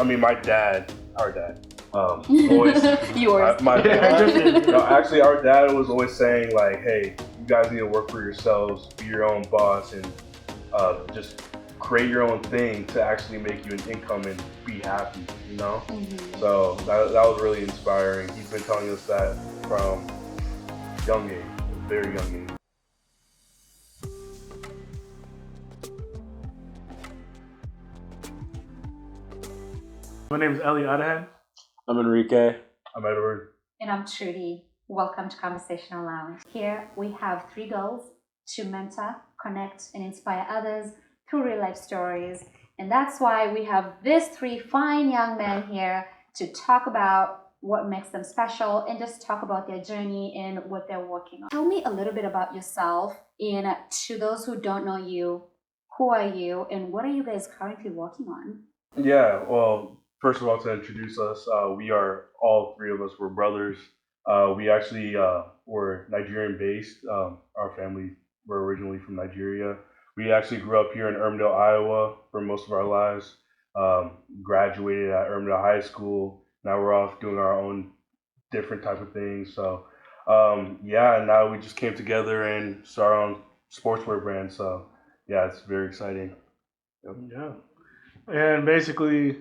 my dad, our dad, always. Yours. My dad. No, actually, our dad was always saying like, "Hey, you guys need to work for yourselves, be your own boss, and just create your own thing to actually make you an income and be happy." You know. Mm-hmm. So that was really inspiring. He's been telling us that from young age, very young age. My name is Ellie Adahan. I'm Enrique. I'm Edward. And I'm Trudy. Welcome to Conversational Lounge. Here we have three goals: to mentor, connect, and inspire others through real life stories. And that's why we have these three fine young men here to talk about what makes them special and just talk about their journey and what they're working on. Tell me a little bit about yourself, and to those who don't know you, who are you and what are you guys currently working on? Yeah, well, first of all, to introduce us, we are all three of us were brothers. We actually were Nigerian based. Our family were originally from Nigeria. We actually grew up here in Irmdale, Iowa for most of our lives. Graduated at Irmdale High School. Now we're off doing our own different type of things. So, yeah, and now we just came together and started our own sportswear brand. So, yeah, it's very exciting. Yep. Yeah. And basically,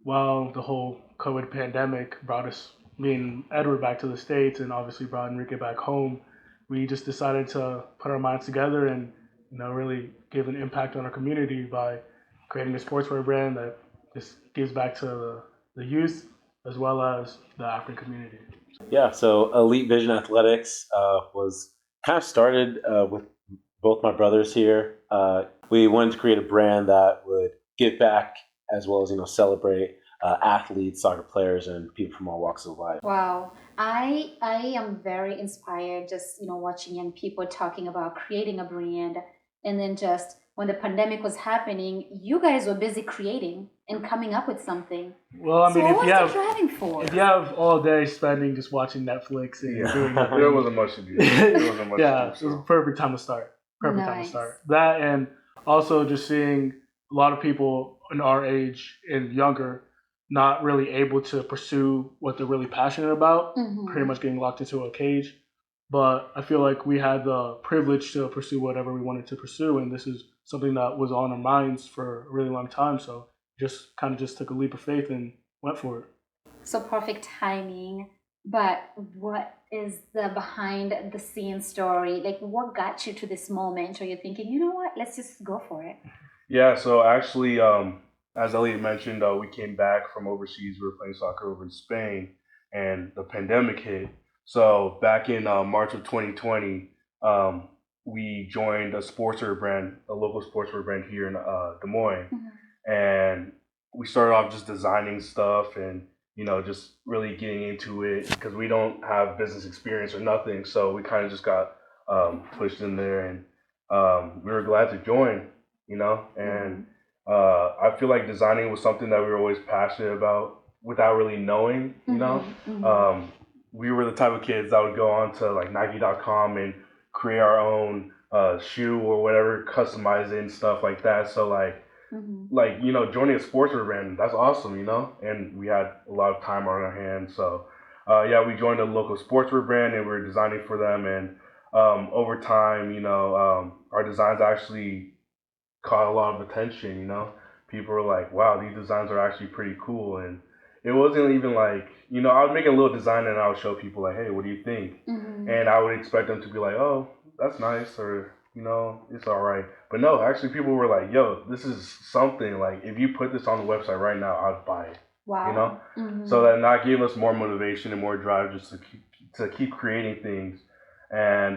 while the whole COVID pandemic brought us, me and Edward, back to the States and obviously brought Enrique back home, we just decided to put our minds together and, really give an impact on our community by creating a sportswear brand that just gives back to the youth as well as the African community. Yeah, so Elite Vision Athletics was kind of started with both my brothers here. We wanted to create a brand that would give back as well as celebrate athletes, soccer players, and people from all walks of life. Wow, I am very inspired just watching young people talking about creating a brand, and then just when the pandemic was happening, you guys were busy creating and coming up with something. Well, I mean, so what if was you the have driving force? if you have all day spending just watching Netflix and doing nothing, There wasn't much to do. There wasn't much yeah, to it do. was a perfect time to start. Nice. That, and also just seeing a lot of people in our age and younger not really able to pursue what they're really passionate about, pretty much getting locked into a cage. But I feel like we had the privilege to pursue whatever we wanted to pursue, and this is something that was on our minds for a really long time. So just took a leap of faith and went for it. So perfect timing. But what is the behind the scenes story? Like, what got you to this moment? Or you're thinking, you know what, let's just go for it? Yeah, so actually, as Elliot mentioned, we came back from overseas. We were playing soccer over in Spain, and the pandemic hit. So back in March of 2020, we joined a sportswear brand, a local sportswear brand here in Des Moines, and we started off just designing stuff and just really getting into it because we don't have business experience or nothing. So we kind of just got pushed in there, and we were glad to join. And I feel like designing was something that we were always passionate about without really knowing. We were the type of kids that would go on to like Nike.com and create our own shoe or whatever, customize it and stuff like that. So joining a sportswear brand, that's awesome, and we had a lot of time on our hands. So yeah, we joined a local sportswear brand and we were designing for them, and over time, our designs actually caught a lot of attention. People were like, wow, these designs are actually pretty cool. And it wasn't even like, I would make a little design and I would show people like, hey, what do you think? And I would expect them to be like, oh, that's nice, or it's all right. But no, actually people were like, yo, this is something, like if you put this on the website right now, I'd buy it. Wow. So that gave us more motivation and more drive just to keep creating things. And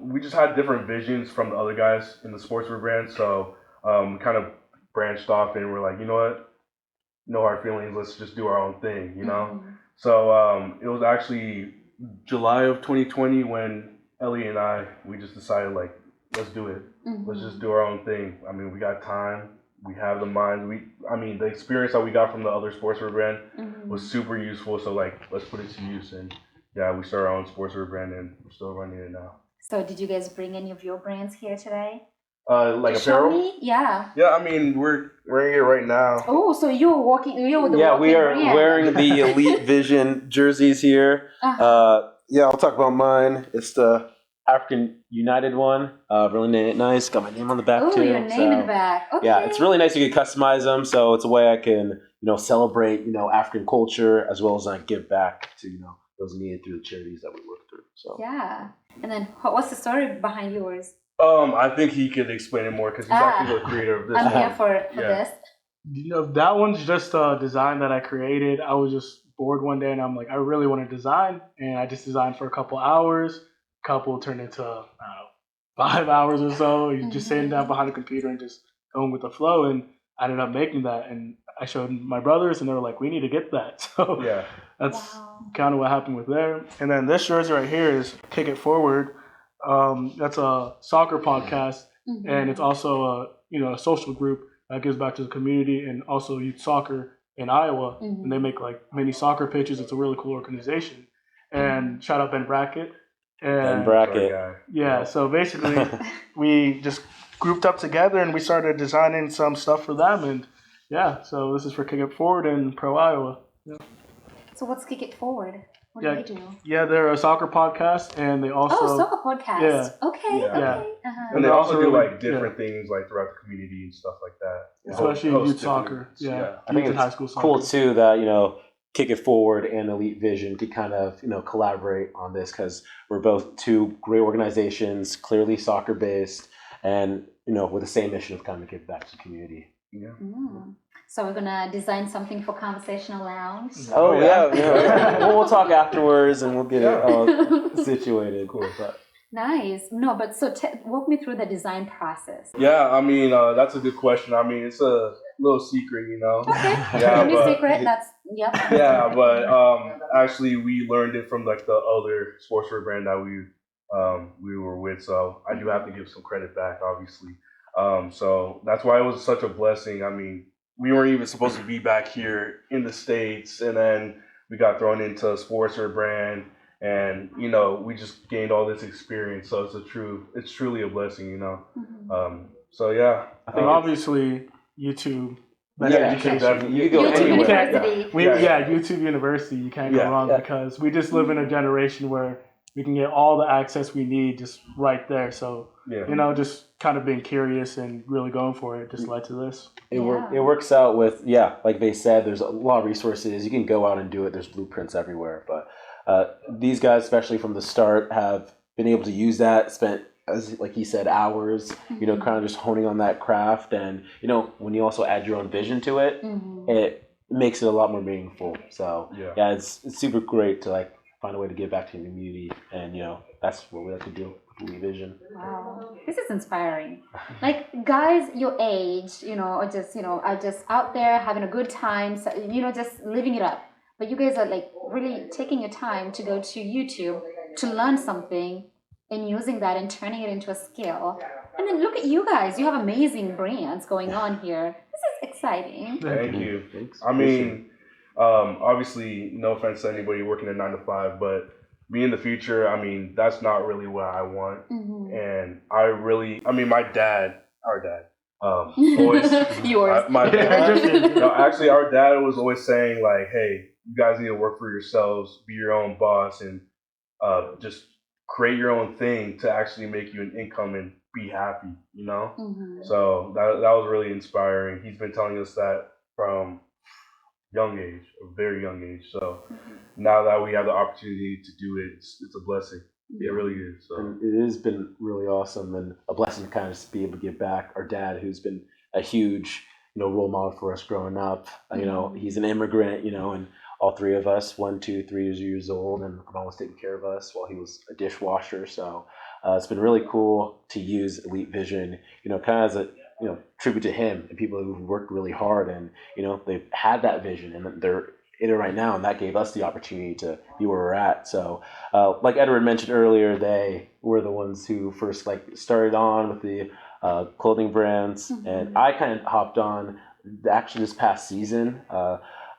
we just had different visions from the other guys in the sportswear brand. So we kind of branched off and we're like, you know what? No hard feelings. Let's just do our own thing, So it was actually July of 2020 when Ellie and we just decided, like, let's do it. Let's just do our own thing. I mean, we got time. We have the mind. The experience that we got from the other sportswear brand was super useful. So, like, let's put it to use. And yeah, we started our own sportswear brand and we're still running it now. So did you guys bring any of your brands here today? Like Just show apparel. me. Yeah. Yeah, I mean we're wearing it right now. Oh, so you're the Yeah, walking we are brand. wearing the Elite Vision jerseys here. Yeah, I'll talk about mine. It's the African United one. Really nice. Got my name on the back Oh, too. your name in the back. Okay. Yeah, it's really nice. You can customize them, so it's a way I can celebrate African culture as well as give back to those needed through the charities that we work through. So Yeah. And then what's the story behind yours? I think he could explain it more because he's actually the creator of this I'm one. here for this. That one's just a design that I created. I was just bored one day and I'm like, I really want to design, and I just designed for a couple hours. Couple turned into 5 hours or so. You're just sitting down behind a computer and just going with the flow, and I ended up making that, and I showed my brothers and they were like, we need to get that. So Yeah. that's kind of what happened with there. And then this jersey right here is Kick It Forward. That's a soccer podcast, and it's also a social group that gives back to the community and also youth soccer in Iowa. And they make like mini soccer pitches. It's a really cool organization. And shout out Ben Brackett. Ben Brackett. Yeah, so basically we just grouped up together and we started designing some stuff for them. And yeah, so this is for Kick It Forward and Pro Iowa. Yeah. So what's Kick It Forward? What do they do? Yeah, they're a soccer podcast, and they also soccer podcast. Yeah. Okay. Yeah. Okay. And they also do like different things like throughout the community and stuff like that. Especially youth soccer. Yeah. I think it's it's high school soccer. cool too that Kick It Forward and Elite Vision could kind of collaborate on this because we're both two great organizations, clearly soccer based, and with the same mission of kind of give back to the community. Yeah. So we're gonna design something for Conversational Lounge. Oh yeah. We'll talk afterwards and we'll get it all situated. Cool. Nice. No, but so walk me through the design process. Yeah, I mean that's a good question. I mean it's a little secret, Okay. Yeah, Any secret? That's Yeah, but actually we learned it from like the other sportswear brand that we were with. So I do have to give some credit back, obviously. So that's why it was such a blessing. I mean, we weren't even supposed to be back here in the States, and then we got thrown into a sportswear brand, and we just gained all this experience. So it's truly a blessing, So yeah, I think obviously YouTube. Education. You go YouTube anywhere. University. YouTube University. You can't go wrong because we just live in a generation where we can get all the access we need just right there. So just kind of being curious and really going for it just led to this. It works out with like they said, there's a lot of resources. You can go out and do it. There's blueprints everywhere. But these guys, especially from the start, have been able to use that. Spent, as like he said, hours. Kind of just honing on that craft. And when you also add your own vision to it, it makes it a lot more meaningful. So it's super great to like find a way to give back to the community, and that's what we like to do with Elite Vision. Wow, this is inspiring. Like guys your age, are just out there having a good time, so, just living it up. But you guys are like really taking your time to go to YouTube to learn something and using that and turning it into a skill. And then look at you guys, you have amazing brands going on here. This is exciting. Thank you. Thanks. I mean, obviously, no offense to anybody working a 9 to 5, but me in the future, I mean, that's not really what I want. And my dad, our dad, always yours. My dad, actually, our dad was always saying like, "Hey, you guys need to work for yourselves, be your own boss, and just create your own thing to actually make you an income and be happy." So that was really inspiring. He's been telling us that from young age, a very young age. So now that we have the opportunity to do it, it's a blessing. It really is. So and it has been really awesome and a blessing to kind of just be able to give back. Our dad, who's been a huge role model for us growing up. He's an immigrant, and all three of us, 1, 2, 3 years old, and mom was taking care of us while he was a dishwasher. So it's been really cool to use Elite Vision, kind of as a tribute to him and people who've worked really hard and they've had that vision and they're in it right now, and that gave us the opportunity to be where we're at. So like Edward mentioned earlier, they were the ones who first started on with the clothing brands, and I kind of hopped on actually this past season.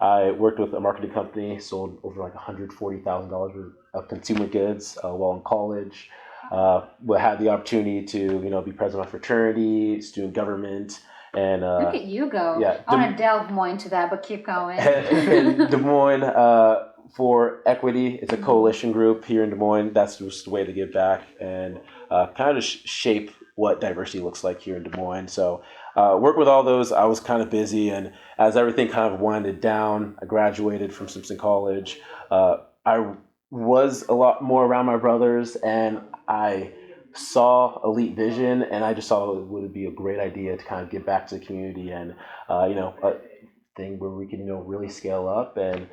I worked with a marketing company, sold over like $140,000 worth of consumer goods while in college. Had the opportunity to be president of my fraternity, student government, and Look at you go. yeah, I want to delve more into that, but keep going. in Des Moines for Equity. It's a coalition group here in Des Moines. That's just a way to give back and kind of shape what diversity looks like here in Des Moines. So work with all those. I was kind of busy, and as everything kind of winded down, I graduated from Simpson College. I was a lot more around my brothers, and I saw Elite Vision, and I just saw it would be a great idea to kind of give back to the community and a thing where we can really scale up, and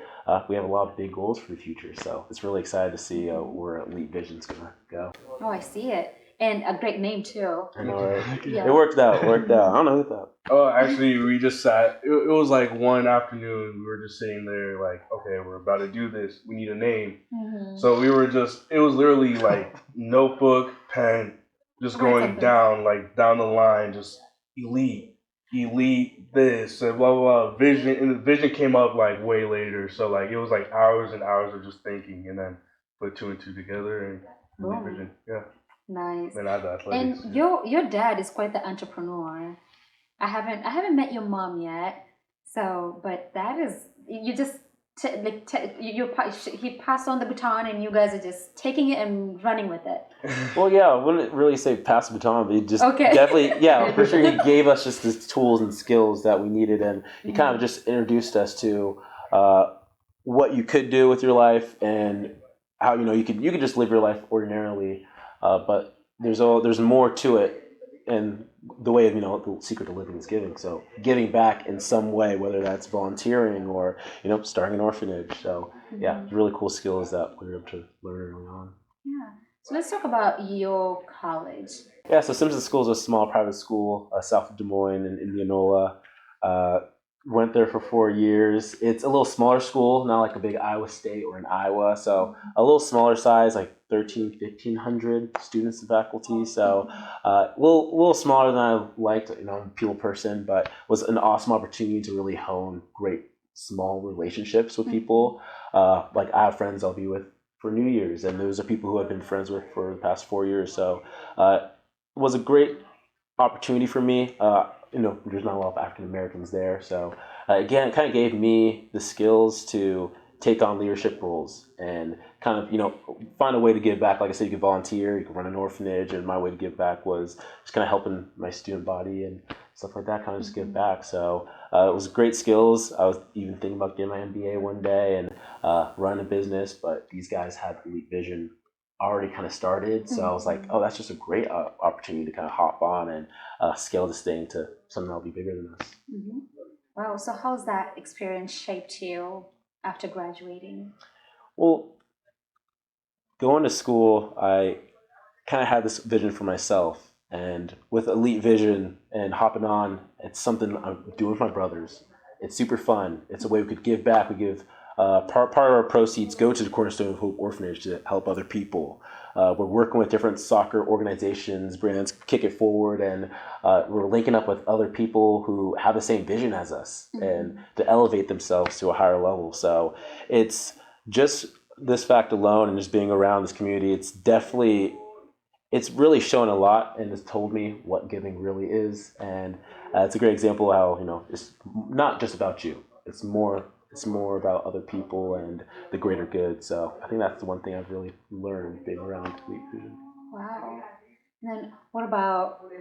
we have a lot of big goals for the future. So it's really excited to see where Elite Vision's gonna go. Oh, I see it. And a great name too. I know, right? Yeah. It worked out. I don't know who thought. Oh, actually, we just sat. It was like one afternoon. We were just sitting there, like, okay, we're about to do this. We need a name. So we were just. It was literally like notebook, pen, just going down the line, just elite, this, and blah blah blah. Vision, and the vision came up like way later. So like it was like hours and hours of just thinking, and then put two and two together and Elite Vision. Yeah. Nice. And I had athletics. And your dad is quite the entrepreneur. I haven't met your mom yet. So, but that is you just he passed on the baton, and you guys are just taking it and running with it. Well, yeah, I wouldn't really say pass the baton, but he just Okay. definitely, yeah, for sure, he gave us just the tools and skills that we needed, and he kind of just introduced us to what you could do with your life and how you could just live your life ordinarily, but there's more to it, and the way of the secret to living is giving. So giving back in some way, whether that's volunteering or starting an orphanage. So yeah, really cool skills that we were able to learn early on. Yeah. So let's talk about your college. Yeah, so Simpson School is a small private school south of Des Moines in Indianola. Went there for 4 years. It's a little smaller school, not like a big Iowa State or an Iowa. So a little smaller size, like 1,500 students and faculty. So a little smaller than I liked. I'm a people person, but was an awesome opportunity to really hone great small relationships with people. Like I have friends I'll be with for New Year's, and those are people who I've been friends with for the past 4 years. So it was a great opportunity for me. There's not a lot of African Americans there, so again, it kind of gave me the skills to take on leadership roles and kind of find a way to give back. Like I said, you could volunteer, you could run an orphanage, and my way to give back was just kind of helping my student body and stuff like that. Kind of just give back. So it was great skills. I was even thinking about getting my MBA one day and run a business, but these guys had Elite Vision already kind of started, so I was like, oh, that's just a great opportunity to kind of hop on and scale this thing to something that'll be bigger than us. Wow, so how's that experience shaped you after graduating? Well, going to school, I kind of had this vision for myself, and with Elite Vision and hopping on, it's something I'm doing with my brothers. It's super fun. It's a way we could give back. We give part of our proceeds go to the Cornerstone of Hope Orphanage to help other people. We're working with different soccer organizations, brands, Kick It Forward, and we're linking up with other people who have the same vision as us and to elevate themselves to a higher level. So it's just this fact alone and just being around this community, it's really shown a lot and has told me what giving really is. And it's a great example of how, it's not just about you. It's more about other people and the greater good. So I think that's the one thing I've really learned being around Elite Vision. Wow. And then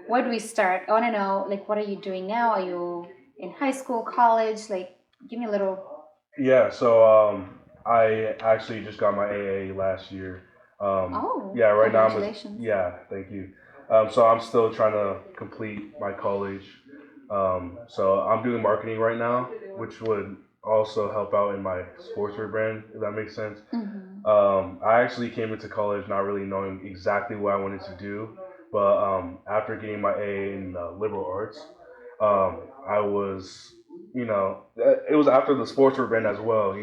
where do we start? I want to know, what are you doing now? Are you in high school, college? Give me a little. Yeah, so I actually just got my AA last year. Yeah, right now congratulations. Thank you. So I'm still trying to complete my college. So I'm doing marketing right now, which would also help out in my sportswear brand, if that makes sense. I actually came into college not really knowing exactly what I wanted to do, but after getting my A in liberal arts, I was, it was after the sportswear brand as well,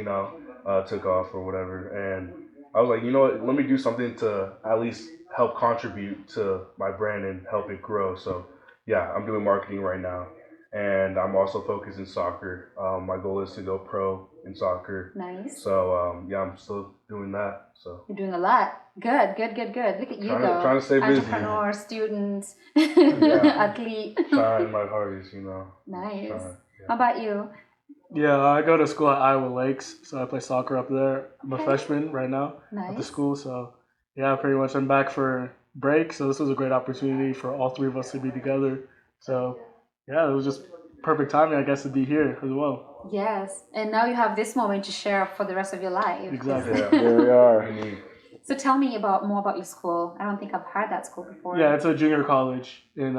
took off or whatever, and I was like, let me do something to at least help contribute to my brand and help it grow. So yeah, I'm doing marketing right now. and I'm also focused in soccer. My goal is to go pro in soccer. Nice. So yeah, I'm still doing that. So You're doing a lot. Good, good, good, good. Look at you go. trying to stay busy. Entrepreneur, student, athlete. Trying my hardest, Nice. Trying, How about you? Yeah, I go to school at Iowa Lakes, so I play soccer up there. I'm a Okay. freshman right now at the Nice. school, so yeah, pretty much I'm back for break. So this was a great opportunity for all three of us to be together. So yeah, it was just perfect timing, I guess, to be here as well. Yes. And now you have this moment to share for the rest of your life. Exactly. Yeah. Here we are. So tell me more about your school. I don't think I've heard that school before. Yeah, it's a junior college in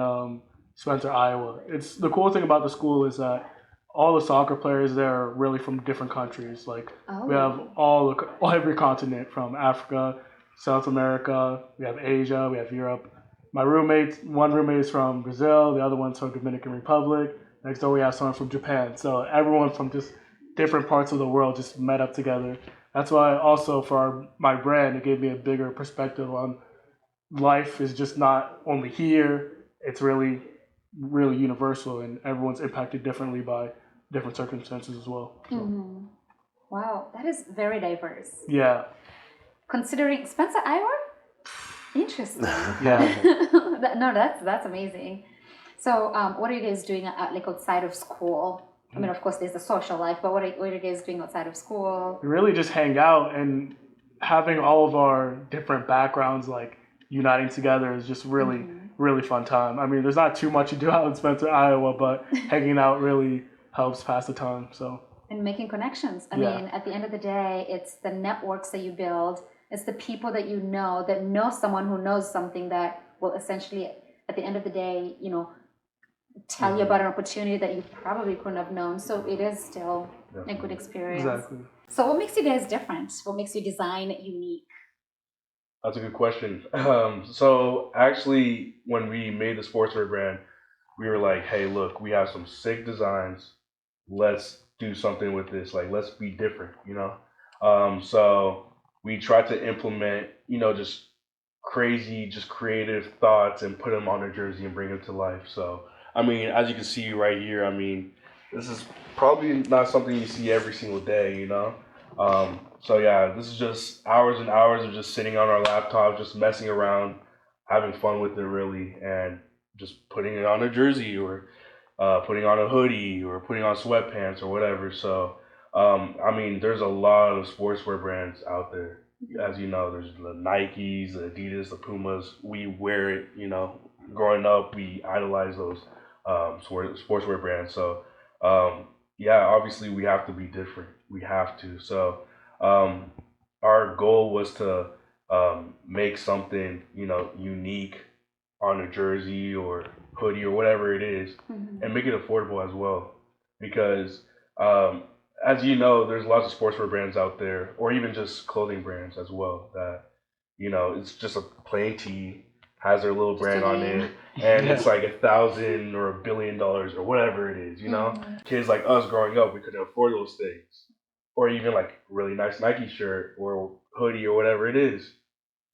Spencer, Iowa. It's the cool thing about the school is that all the soccer players there are really from different countries. Like we have every continent from Africa, South America. We have Asia. We have Europe. One roommate is from Brazil. The other one's from Dominican Republic. Next door we have someone from Japan. So everyone from just different parts of the world just met up together. That's why also for my brand, it gave me a bigger perspective on life is just not only here, it's really, really universal and everyone's impacted differently by different circumstances as well. So, Mm-hmm. Wow, that is very diverse. yeah. Considering Spencer, Iowa? Interesting. Yeah. No, that's amazing. So, what are you guys doing like outside of school? I mean, of course, there's the social life, but what are you guys doing outside of school? We really just hang out and having all of our different backgrounds like uniting together is just really, really fun time. I mean, there's not too much to do out in Spencer, Iowa, but hanging out really helps pass the time. So. And making connections. I mean, at the end of the day, it's the networks that you build. It's the people that you know that know someone who knows something that will essentially, at the end of the day, tell you about an opportunity that you probably couldn't have known. So it is still a good experience. Exactly. So what makes you guys different? What makes your design unique? That's a good question. So actually, when we made the sportswear brand, we were like, "Hey, look, we have some sick designs. Let's do something with this. Like, let's be different." So we tried to implement, just crazy, just creative thoughts and put them on a jersey and bring them to life. So, I mean, as you can see right here, I mean, this is probably not something you see every single day. So yeah, this is just hours and hours of just sitting on our laptop, just messing around, having fun with it really, and just putting it on a jersey or putting on a hoodie or putting on sweatpants or whatever. So, I mean, there's a lot of sportswear brands out there. As you know, there's the Nikes, the Adidas, the Pumas. We wear it, growing up, we idolize those sportswear brands. So, yeah, obviously we have to be different. We have to. So, our goal was to make something, unique on a jersey or hoodie or whatever it is, and make it affordable as well. Because as you know, there's lots of sportswear brands out there, or even just clothing brands as well. That it's just a plain tee, has their little brand on it, and it's like $1,000 or $1 billion or whatever it is. Kids like us growing up, we couldn't afford those things, or even like really nice Nike shirt or hoodie or whatever it is.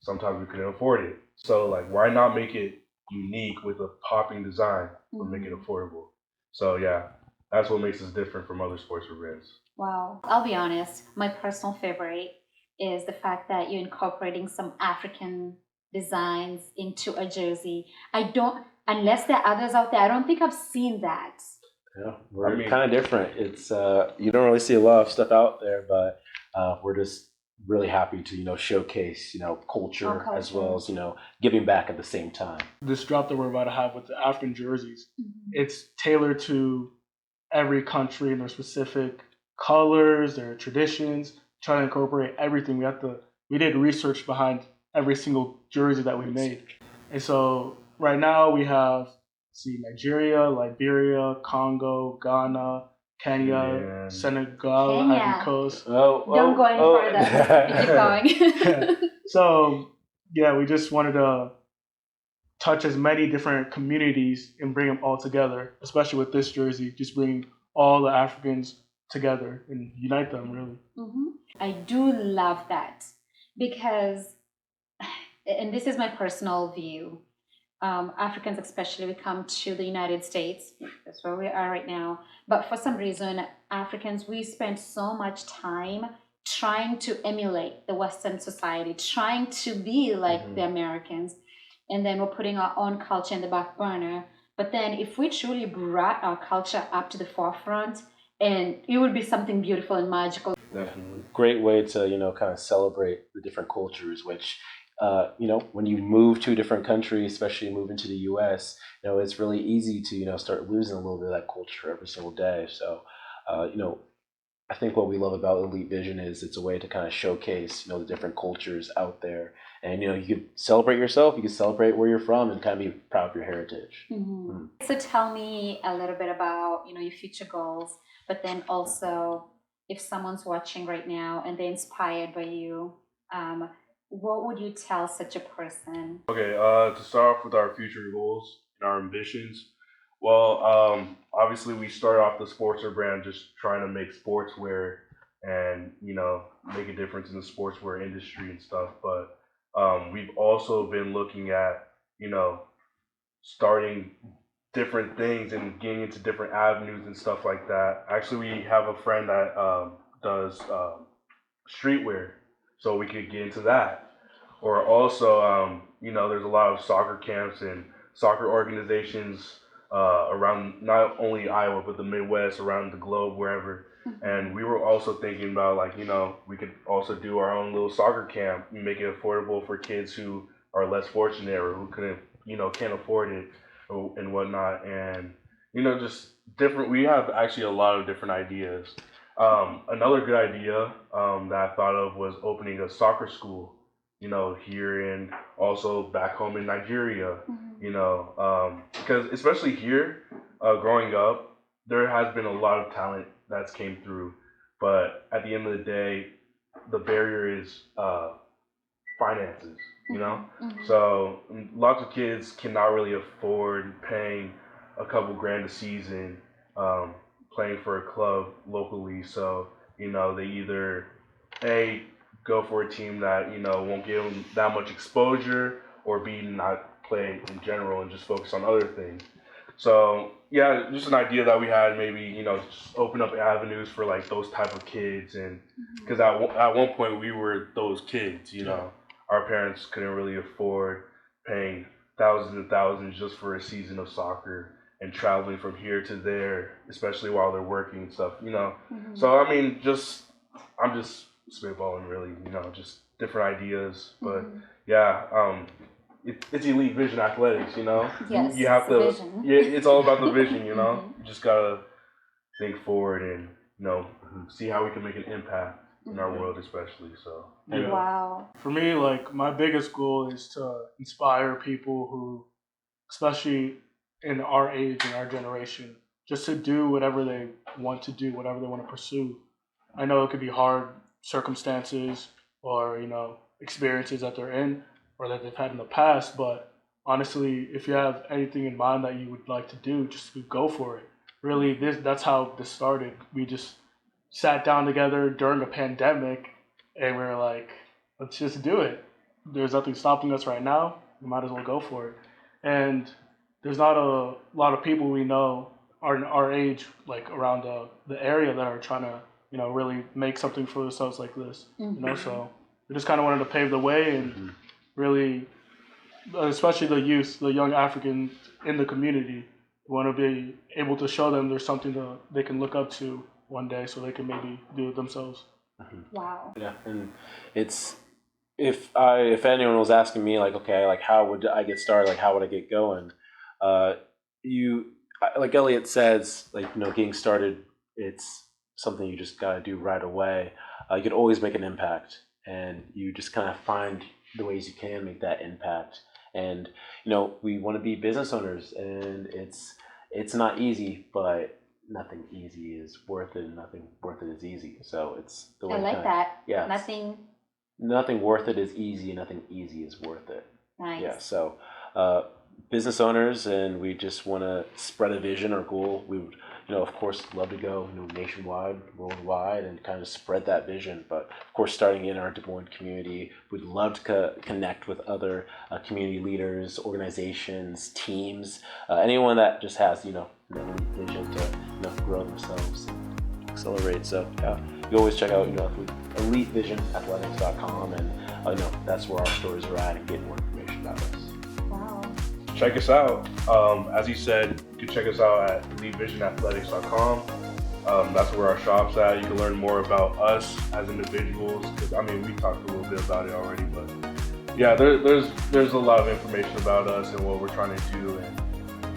Sometimes we couldn't afford it. So like, why not make it unique with a popping design, but make it affordable? So yeah, that's what makes us different from other sportswear brands. Wow. I'll be honest, my personal favorite is the fact that you're incorporating some African designs into a jersey. Unless there are others out there, I don't think I've seen that. Yeah, we're kind of different. It's you don't really see a lot of stuff out there, but we're just really happy to showcase culture as well as giving back at the same time. This drop that we're about to have with the African jerseys, it's tailored to every country and their specific colors, their traditions. Trying to incorporate everything. We did research behind every single jersey that we made, and so right now we have Nigeria, Liberia, Congo, Ghana, Kenya, Senegal, Ivory Coast. Don't go any further. Keep going. So yeah, we just wanted to touch as many different communities and bring them all together, especially with this jersey, just bring all the Africans together and unite them, really. I do love that because, and this is my personal view, Africans especially, we come to the United States. That's where we are right now. But for some reason, Africans, we spend so much time trying to emulate the Western society, trying to be like the Americans. And then we're putting our own culture in the back burner. But then if we truly brought our culture up to the forefront, and it would be something beautiful and magical. Definitely. Great way to, kind of celebrate the different cultures, which, when you move to a different country, especially moving to the US, it's really easy to, start losing a little bit of that culture every single day. So, I think what we love about Elite Vision is it's a way to kind of showcase, the different cultures out there. And, you could celebrate yourself, you could celebrate where you're from and kind of be proud of your heritage. So tell me a little bit about, your future goals, but then also if someone's watching right now and they're inspired by you, what would you tell such a person? Okay, to start off with our future goals and our ambitions, well, obviously we started off the sportswear brand just trying to make sportswear and make a difference in the sportswear industry and stuff. But we've also been looking at starting different things and getting into different avenues and stuff like that. Actually, we have a friend that does streetwear, so we could get into that. Or also, there's a lot of soccer camps and soccer organizations around not only Iowa but the Midwest, around the globe, wherever. And we were also thinking about we could also do our own little soccer camp and make it affordable for kids who are less fortunate or who couldn't, can't afford it and whatnot. And just different. We have actually a lot of different ideas. Another good idea that I thought of was opening a soccer school, here and also back home in Nigeria, because especially here, growing up, there has been a lot of talent that's came through, but at the end of the day, the barrier is finances, So lots of kids cannot really afford paying a couple grand a season playing for a club locally. So they either go for a team that won't give them that much exposure, or B, not play in general and just focus on other things. So yeah, just an idea that we had, maybe just open up avenues for like those type of kids, and because at one point we were those kids, our parents couldn't really afford paying thousands and thousands just for a season of soccer and traveling from here to there, especially while they're working and stuff, So I mean, I'm just spitballing, really, just different ideas. But yeah, it's Elite Vision Athletics, Yes, you have the to, vision. yeah, it's all about the vision, you just gotta think forward and see how we can make an impact in our world, especially. So Yeah. Wow. For me, like my biggest goal is to inspire people who, especially in our age and our generation, just to do whatever they want to do, whatever they want to pursue. I know it could be hard circumstances or experiences that they're in or that they've had in the past, but honestly, if you have anything in mind that you would like to do, just go for it. Really, that's how this started. We just sat down together during a pandemic and we were like, let's just do it. There's nothing stopping us right now. We might as well go for it. And there's not a lot of people we know are in our age, like around the area, that are trying to really make something for themselves like this. So we just kind of wanted to pave the way and really, especially the youth, the young Africans in the community, we want to be able to show them there's something they can look up to one day, so they can maybe do it themselves. Wow. Yeah, and it's if anyone was asking me like, okay, like how would I get started? Like how would I get going? You like Elliot says, like getting started, it's something you just gotta do right away. You can always make an impact, and you just kind of find the ways you can make that impact. And we want to be business owners, and it's not easy, but nothing easy is worth it, and nothing worth it is easy. So it's the way I like that. Yeah. Nothing worth it is easy, and nothing easy is worth it. Nice. Yeah. So business owners, and we just want to spread a vision or goal. We would of course, love to go, nationwide, worldwide, and kind of spread that vision. But of course, starting in our Des Moines community, we'd love to connect with other community leaders, organizations, teams, anyone that just has, vision to, grow themselves, accelerate. So yeah, you always check out, elitevisionathletics.com, and that's where our stories are at, and get more information about us. Wow. Check us out. As he said, you can check us out at elitevisionathletics.com. That's where our shop's at. You can learn more about us as individuals. Because we talked a little bit about it already, but yeah, there's a lot of information about us and what we're trying to do and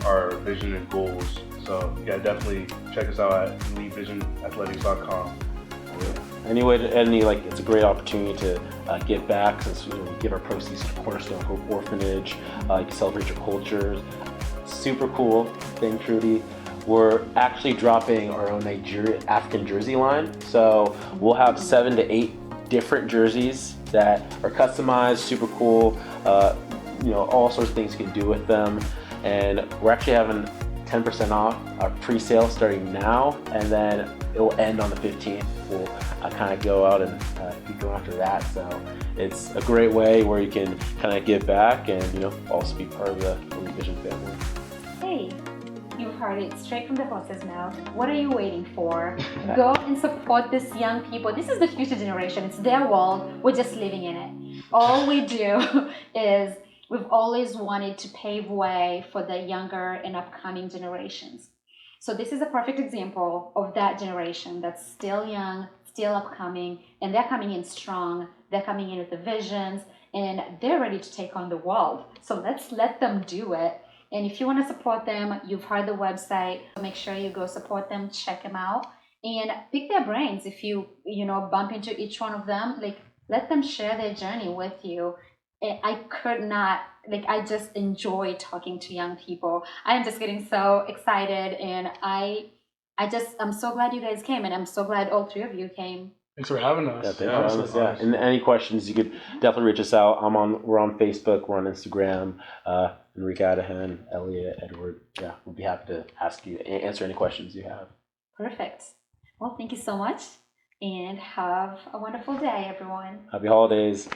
our vision and goals. So yeah, definitely check us out at elitevisionathletics.com. It's a great opportunity to give back, since we give our proceeds to Cornerstone Hope Orphanage. You can celebrate your culture. Super cool thing, Trudy. We're actually dropping our own African jersey line. So we'll have 7 to 8 different jerseys that are customized, super cool. All sorts of things you can do with them. And we're actually having 10% off our pre-sale starting now, and then it will end on the 15th. We'll kind of go out and keep going after that. So it's a great way where you can kind of give back and also be part of the Elite Vision family. Hey, you've heard it straight from the horse's mouth. What are you waiting for? Go and support these young people. This is the future generation. It's their world. We're just living in it. All we do is we've always wanted to pave way for the younger and upcoming generations. So this is a perfect example of that generation that's still young, still upcoming, and they're coming in strong. They're coming in with the visions, and they're ready to take on the world. So let's let them do it. And if you want to support them, you've heard the website. Make sure you go support them, check them out, and pick their brains. If you bump into each one of them, let them share their journey with you. I just enjoy talking to young people. I am just getting so excited, and I'm so glad you guys came, and I'm so glad all 3 of you came. Thanks for having us. Yeah, thanks for having us. Yeah, and any questions, you could definitely reach us out. We're on Facebook, we're on Instagram. Enrique Adahan, Elliot, Edward. Yeah, we'll be happy to answer any questions you have. Perfect. Well, thank you so much, and have a wonderful day, everyone. Happy holidays.